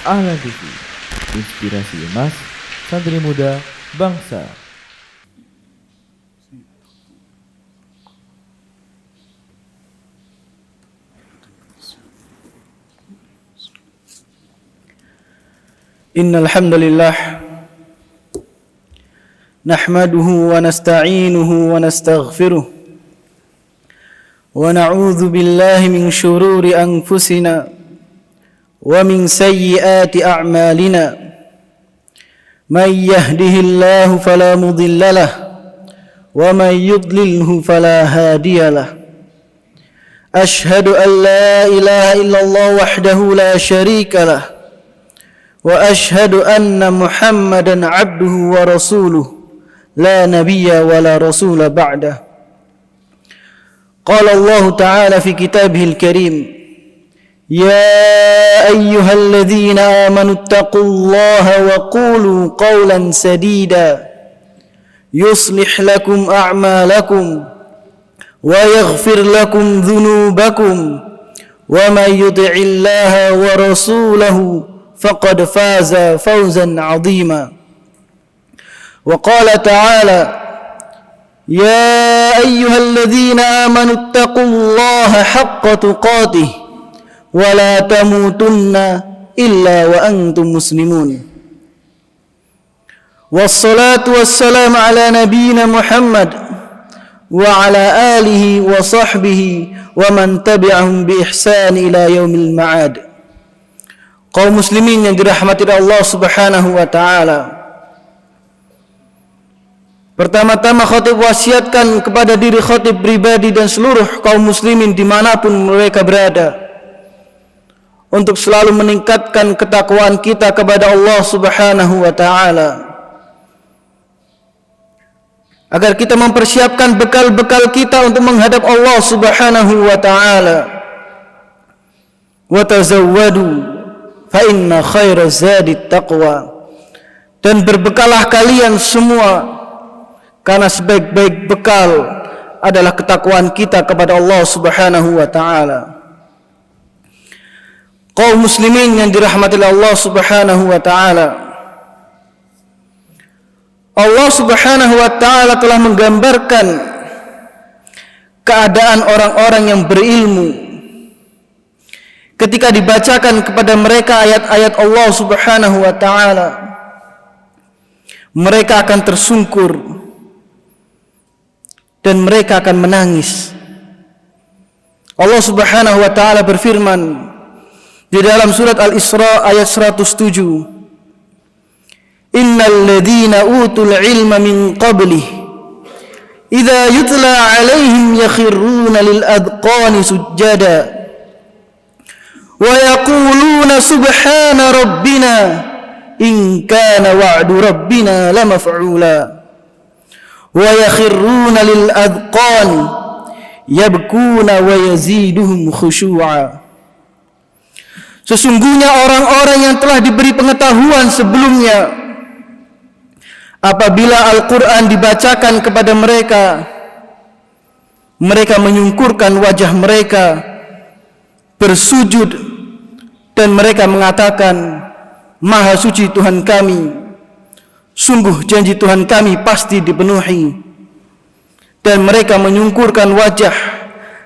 Ahlan TV, inspirasi emas, santri muda, bangsa. Innal hamdalillah nahmaduhu wa nasta'inuhu wa nastaghfiruh wa na'udzu billahi min shururi anfusina wa min sayyiati a'malina may yahdihillahu fala mudilla lahu wa may yudlilhu fala hadiya lahu ashhadu an la ilaha illallah wahdahu la syarika lahu wa ashhadu anna Muhammadan abduhu wa rasuluh la nabiyya wa la rasula ba'dah. Qala Allah Ta'ala fi kitabihil karim, ya ayyuhalladzina amanu ittaqullaha wa qulu qawlan sadida yuslih lakum a'malakum wa yaghfir lakum dhunubakum wa may yuti'illaha wa rasulahu faqad faza fawzan 'azima. Wa qala ta'ala, ya ayyuhalladzina amanu ittaqullaha haqqa tuqatih wa la tamutunna illa wa antum muslimun. Wassalatu wassalamu ala nabiyyina Muhammad wa ala alihi wa sahbihi wa man tabi'ahum bi ihsan ila yaumil ma'ad. Kaum muslimin yang dirahmati Allah Subhanahu wa taala. Pertama-tama khatib wasiatkan kepada diri khatib pribadi dan seluruh kaum muslimin dimanapun mereka berada, untuk selalu meningkatkan ketakwaan kita kepada Allah Subhanahu wa taala, agar kita mempersiapkan bekal-bekal kita untuk menghadap Allah Subhanahu wa taala. Wa tazawwadu fa inna khairaz zadi taqwa, dan berbekalah kalian semua, karena sebaik-baik bekal adalah ketakwaan kita kepada Allah Subhanahu wa taala. Kaum muslimin yang dirahmati Allah Subhanahu wa taala, Allah Subhanahu wa taala telah menggambarkan keadaan orang-orang yang berilmu ketika dibacakan kepada mereka ayat-ayat Allah Subhanahu wa taala. Mereka akan tersungkur dan mereka akan menangis. Allah Subhanahu wa taala berfirman di dalam surat Al-Isra ayat 107, innal ladzina utul ilma min qablih idza yutla alaihim yakhruna lil adqani sujada wa yaquluna subhana rabbina in kana wa'du rabbina lamaf'ula wa yakhruna lil adqani yabkuna wa yaziduhum khushu'a. Sesungguhnya orang-orang yang telah diberi pengetahuan sebelumnya, apabila Al-Quran dibacakan kepada mereka, mereka menyungkurkan wajah mereka, bersujud, dan mereka mengatakan, Maha suci Tuhan kami, sungguh janji Tuhan kami pasti dipenuhi. Dan mereka menyungkurkan wajah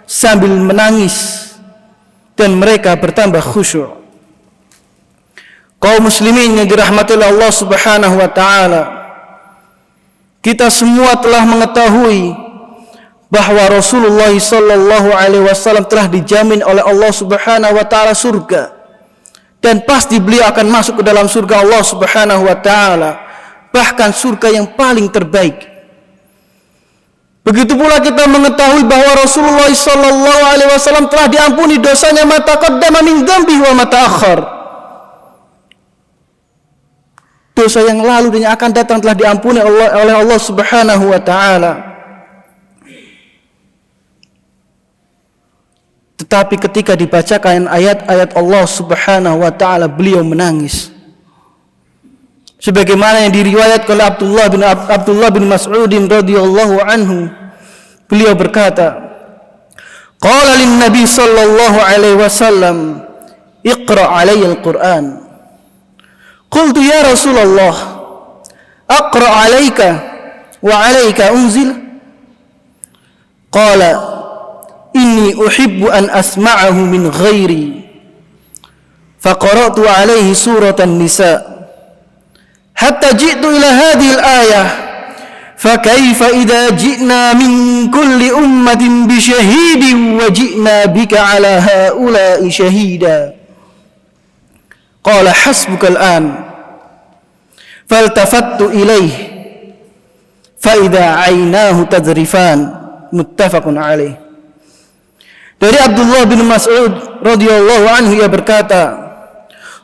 sambil menangis, dan mereka bertambah khusyuk. Kaum muslimin yang dirahmati Allah Subhanahu wa taala, kita semua telah mengetahui bahwa Rasulullah sallallahu alaihi wasallam telah dijamin oleh Allah Subhanahu wa taala surga, dan pasti beliau akan masuk ke dalam surga Allah Subhanahu wa taala, bahkan surga yang paling terbaik. Begitu pula kita mengetahui bahwa Rasulullah sallallahu alaihi wasallam telah diampuni dosanya ma taqaddama min dzambihi wa ma ta'akhkhar. Dosa yang lalu dan yang akan datang telah diampuni oleh Allah Subhanahu wa taala. Tetapi ketika dibacakan ayat-ayat Allah Subhanahu wa taala, beliau menangis. Sebagaimana yang diriwayatkan oleh Abdullah bin Mas'ud radhiyallahu anhu, beliau berkata, qala lin nabi sallallahu alaihi wasallam, iqra alayya al-Qur'an. Qultu ya Rasulullah, aqra 'alaika wa 'alaika unzil? Qala, inni uhibbu an asma'ahu min ghairi. Faqara'tu 'alaihi suratan nisa hatta ji'tu ila hadhihi al-ayah. فكيف إذا جئنا من كل أمة بشهيد وجئنا بك على هؤلاء شهيدا قال حسبك الآن فالتفت إليه فإذا عيناه تذرفان متفق عليه. Dari Abdullah bin Mas'ud radhiyallahu anhu, ia berkata,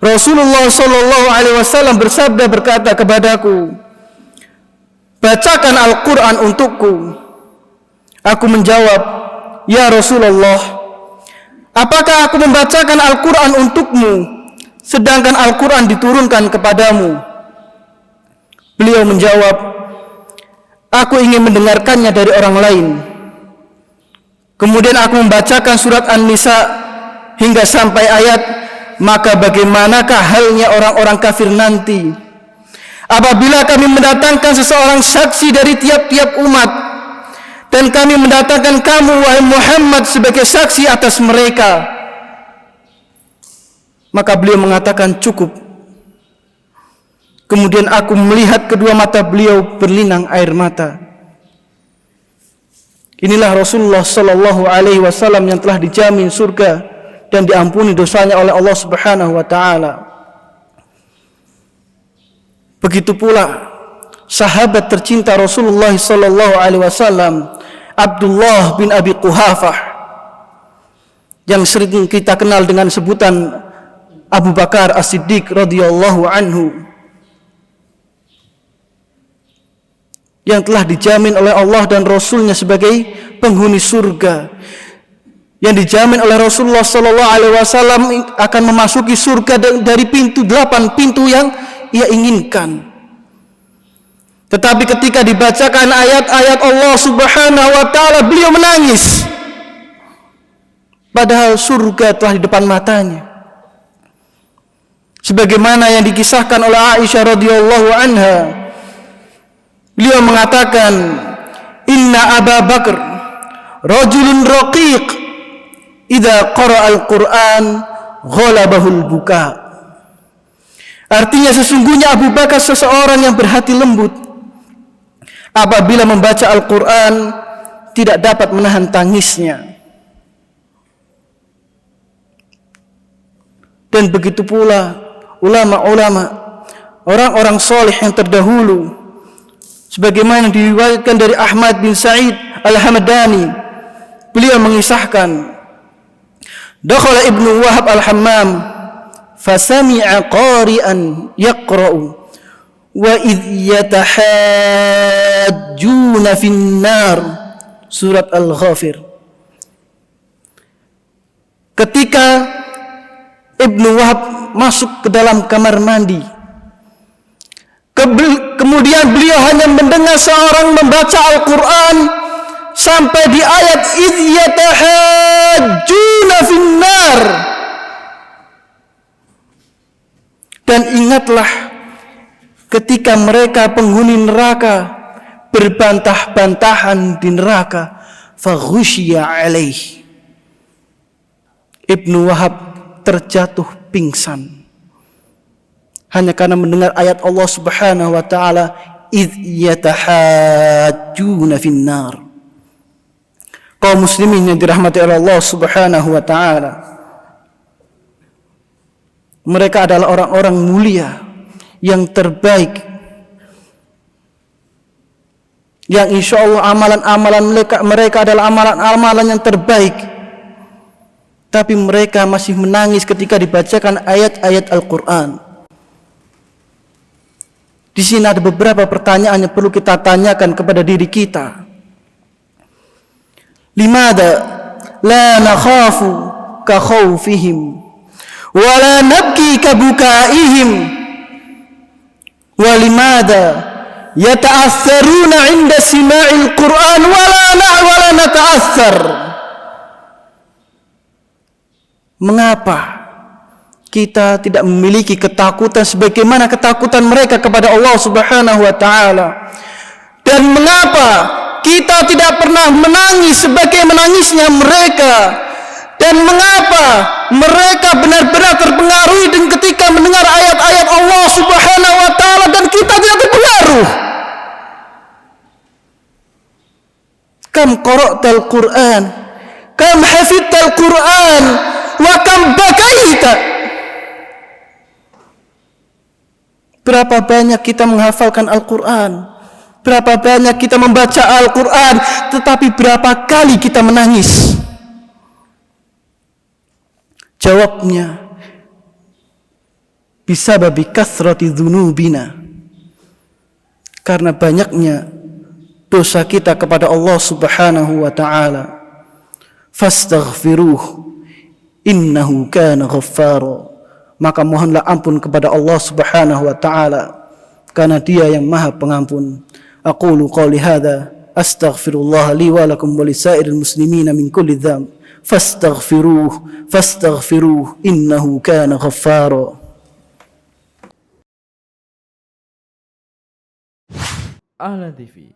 Rasulullah sallallahu alaihi wasallam bersabda berkata kepadaku, bacakan Al-Quran untukku. Aku menjawab, ya Rasulullah, apakah aku membacakan Al-Quran untukmu sedangkan Al-Quran diturunkan kepadamu? Beliau menjawab, aku ingin mendengarkannya dari orang lain. Kemudian aku membacakan surat An-Nisa hingga sampai ayat, maka bagaimanakah halnya orang-orang kafir nanti apabila kami mendatangkan seseorang saksi dari tiap-tiap umat, dan kami mendatangkan kamu, wahai Muhammad, sebagai saksi atas mereka. Maka beliau mengatakan, cukup. Kemudian aku melihat kedua mata beliau berlinang air mata. Inilah Rasulullah sallallahu alaihi wasallam yang telah dijamin surga dan diampuni dosanya oleh Allah Subhanahu wa taala. Begitu pula sahabat tercinta Rasulullah sallallahu alaihi wasallam, Abdullah bin Abi Quhafah, yang sering kita kenal dengan sebutan Abu Bakar As-Siddiq radhiyallahu anhu, yang telah dijamin oleh Allah dan Rasulnya sebagai penghuni surga, yang dijamin oleh Rasulullah sallallahu alaihi wasallam akan memasuki surga dari pintu 8 pintu yang ia inginkan. Tetapi ketika dibacakan ayat-ayat Allah Subhanahu wa taala, beliau menangis, padahal surga telah di depan matanya. Sebagaimana yang dikisahkan oleh Aisyah radhiyallahu anha, beliau mengatakan, inna Abu Bakar rajulun raqiq idza qara'a al-Qur'an ghalabahul buka. Artinya sesungguhnya Abu Bakar seseorang yang berhati lembut. Apabila membaca Al-Quran tidak dapat menahan tangisnya. Dan begitu pula ulama-ulama, orang-orang soleh yang terdahulu, sebagaimana diriwayatkan dari Ahmad bin Sa'id Al-Hamdani, beliau mengisahkan, dakhala Ibnu Wahab Al-Hammam fasami'a qari'an yaqra'u wa idh yatahajjuna finnar, surat Al-Ghafir. Ketika Ibnu Wahab masuk ke dalam kamar mandi, kemudian beliau hanya mendengar seorang membaca Al-Quran sampai di ayat idh yatahajjuna finnar. Dan ingatlah ketika mereka penghuni neraka berbantah-bantahan di neraka, faghushiya alaih. Ibnu Wahab terjatuh pingsan hanya karena mendengar ayat Allah Subhanahu wa taala, idh yatahajjuna finnar. Kaum muslimin yang dirahmati oleh Allah Subhanahu wa taala, mereka adalah orang-orang mulia yang terbaik, yang insya Allah amalan-amalan mereka adalah amalan-amalan yang terbaik. Tapi mereka masih menangis ketika dibacakan ayat-ayat Al-Quran. Di sini ada beberapa pertanyaan yang perlu kita tanyakan kepada diri kita. Limada la nakhafu ka khawfihim wa la nabki ka bukaihim wa limada yata'assaruna 'inda sima'il Qur'an wa la nata'assar. Mengapa kita tidak memiliki ketakutan sebagaimana ketakutan mereka kepada Allah Subhanahu wa taala. Dan mengapa kita tidak pernah menangis sebagai menangisnya mereka? Dan mengapa mereka benar-benar terpengaruhi dan ketika mendengar ayat-ayat Allah Subhanahu wa taala dan kita tidak terpengaruh? Kam qara'tal Qur'an, kam hafidtal Qur'an, wa kam bakaita. Berapa banyak kita menghafalkan Al-Quran, berapa banyak kita membaca Al-Quran, tetapi berapa kali kita menangis? Jawabnya, bisababi kathrati dzunubina, karena banyaknya dosa kita kepada Allah Subhanahu wa taala. Fastaghfiruh innahu kana ghaffara. Maka mohonlah ampun kepada Allah Subhanahu wa taala karena Dia yang Maha Pengampun. Aqulu qouli hadza astaghfirullah li wa lakum wa lisairil muslimina min kulli dzamb fastaghfiruh innahu kana ghaffara. Ahlan TV,